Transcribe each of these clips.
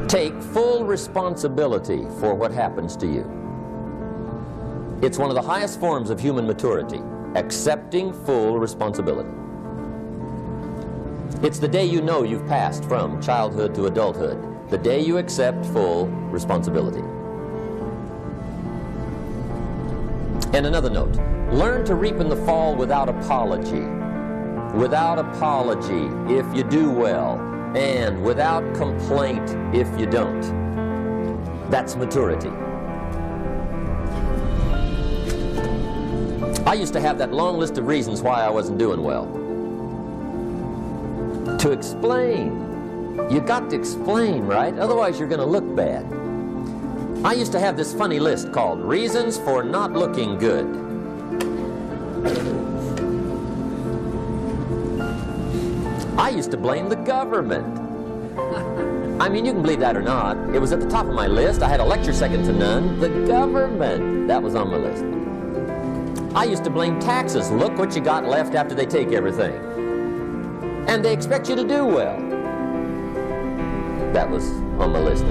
Take full responsibility for what happens to you. It's one of the highest forms of human maturity, accepting full responsibility. It's the day you know you've passed from childhood to adulthood, the day you accept full responsibility. And another note, learn to reap in the fall without apology. Without apology if you do well, and without complaint if you don't. That's maturity. I used to have that long list of reasons why I wasn't doing well. To explain. You got to explain, right? Otherwise you're going to look bad. I used to have this funny list called Reasons for Not Looking Good. I used to blame the government. I mean, you can believe that or not. It was at the top of my list. I had a lecture second to none. The government. That was on my list. I used to blame taxes. Look what you got left after they take everything. And they expect you to do well. That was on my list.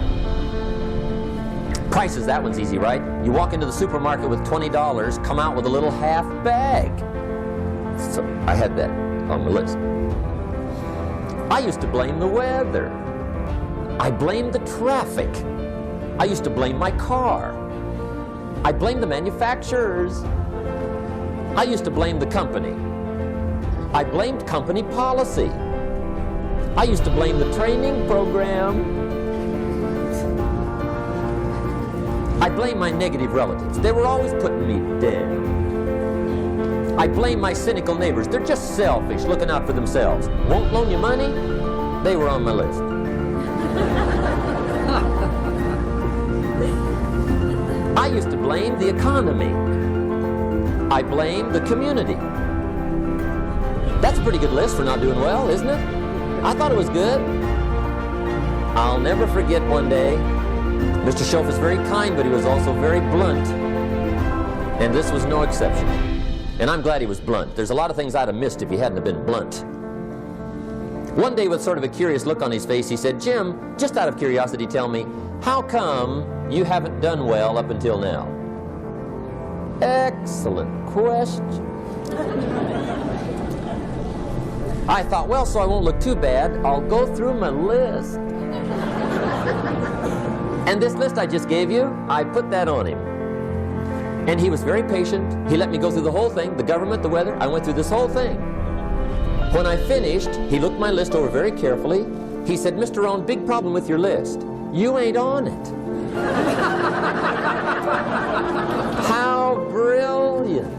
Prices, that one's easy, right? You walk into the supermarket with $20, come out with a little half bag. So I had that on my list. I used to blame the weather. I blamed the traffic. I used to blame my car. I blamed the manufacturers. I used to blame the company. I blamed company policy. I used to blame the training program. I blamed my negative relatives. They were always putting me down. I blame my cynical neighbors. They're just selfish, looking out for themselves. Won't loan you money? They were on my list. I used to blame the economy. I blamed the community. That's a pretty good list for not doing well, isn't it? I thought it was good. I'll never forget one day, Mr. Schoaf is very kind, but he was also very blunt. And this was no exception. And I'm glad he was blunt. There's a lot of things I'd have missed if he hadn't have been blunt. One day, with sort of a curious look on his face, he said, "Jim, just out of curiosity, tell me, how come you haven't done well up until now?" Excellent question. I thought, well, so I won't look too bad, I'll go through my list. And this list I just gave you, I put that on him. And he was very patient. He let me go through the whole thing, the government, the weather. I went through this whole thing. When I finished, he looked my list over very carefully. He said, "Mr. Rohn, big problem with your list. You ain't on it." How brilliant.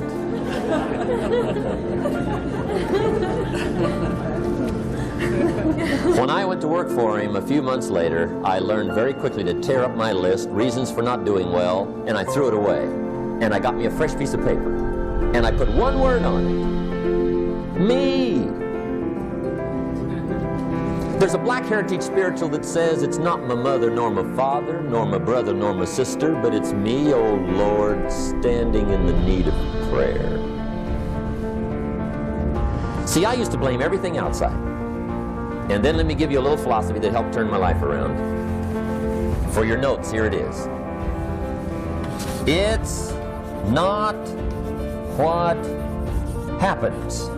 When I went to work for him a few months later, I learned very quickly to tear up my list, reasons for not doing well, and I threw it away. And I got me a fresh piece of paper. And I put one word on it. Me. There's a Black Heritage spiritual that says, "It's not my mother, nor my father, nor my brother, nor my sister, but it's me, oh Lord, standing in the need of prayer." See, I used to blame everything outside. And then let me give you a little philosophy that helped turn my life around. For your notes, here it is. It's not what happens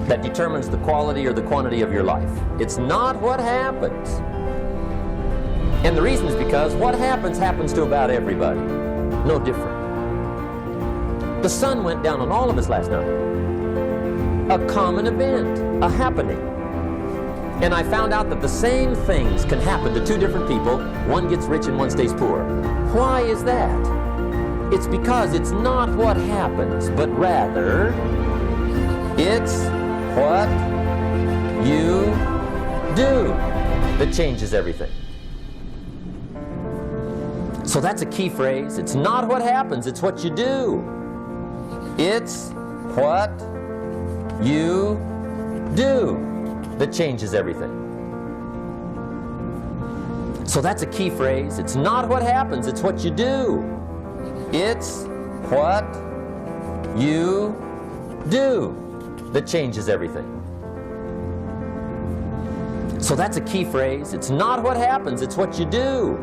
that determines the quality or the quantity of your life. It's not what happens. And the reason is because what happens to about everybody. No different. The sun went down on all of us last night. A common event, a happening. And I found out that the same things can happen to two different people. One gets rich and one stays poor. Why is that? It's because it's not what happens, but rather it's what you do that changes everything. So that's a key phrase. It's not what happens, it's what you do. It's what you do that changes everything. So that's a key phrase. It's not what happens, it's what you do. It's what you do that changes everything. So that's a key phrase. It's not what happens, it's what you do.